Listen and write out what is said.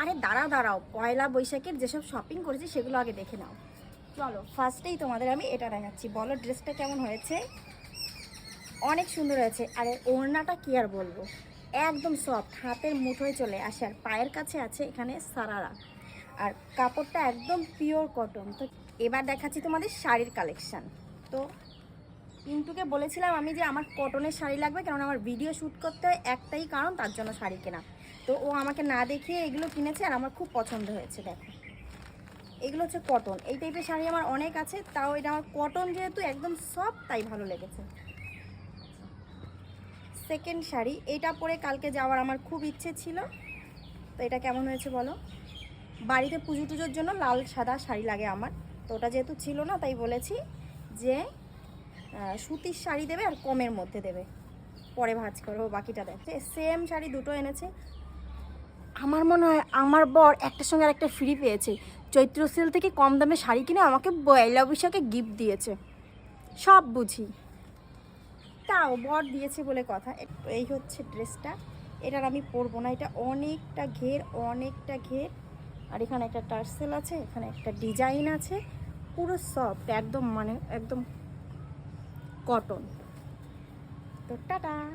আরে দাঁড়াও দাঁড়াও, পয়লা বৈশাখের যেসব শপিং করেছি সেগুলো আগে দেখে নাও। চলো ফার্স্টেই তোমাদের আমি এটা দেখাচ্ছি, বলো ড্রেসটা কেমন হয়েছে। অনেক সুন্দর হয়েছে। আর ওড়নাটা কি আর বলবো, একদম সফট, হাতের মুঠোয় চলে আসে, আর পায়ের কাছে আছে এখানে সারারা, আর কাপড়টা একদম পিওর কটন। তো এবার দেখাচ্ছি তোমাদের শাড়ির কালেকশান। তো পিন্টুকে বলেছিলাম আমি যে আমার কটনের শাড়ি লাগবে, কারণ আমার ভিডিও শ্যুট করতে হয়, একটাই কারণ তার জন্য শাড়ি কেনা। তো ও আমাকে না দেখিয়ে এগুলো কিনেছে, আর আমার খুব পছন্দ হয়েছে। দেখো এগুলো হচ্ছে কটন, এই টাইপের শাড়ি আমার অনেক আছে, তাও এটা আমার কটন যেহেতু একদম সফট, তাই ভালো লেগেছে। সেকেন্ড শাড়ি, এটা পরে কালকে যাওয়ার আমার খুব ইচ্ছে ছিল। তো এটা কেমন হয়েছে বলো। বাড়িতে পুজো টুজোর জন্য লাল সাদা শাড়ি লাগে আমার, তো ওটা যেহেতু ছিল না, তাই বলেছি যে সুতির শাড়ি দেবে আর কমের মধ্যে দেবে, পরে ভাঁজ করবো বাকিটা। দেখে সেম শাড়ি দুটো এনেছে। আমার মনে হয় আমার বর একটার সঙ্গে আর একটা ফ্রি পেয়েছে, চৈত্র সেল থেকে কম দামে শাড়ি কিনে আমাকে পয়লা বৈশাখে গিফট দিয়েছে। সব বুঝি, তাও বর দিয়েছে বলে কথা। এই হচ্ছে ড্রেসটা, এটার আমি পরবো না, এটা অনেকটা ঘের, অনেকটা ঘের, আর এখানে একটা টার্সেল আছে, এখানে একটা ডিজাইন আছে, পুরো সফট একদম, মানে একদম কটন। তো টাটা।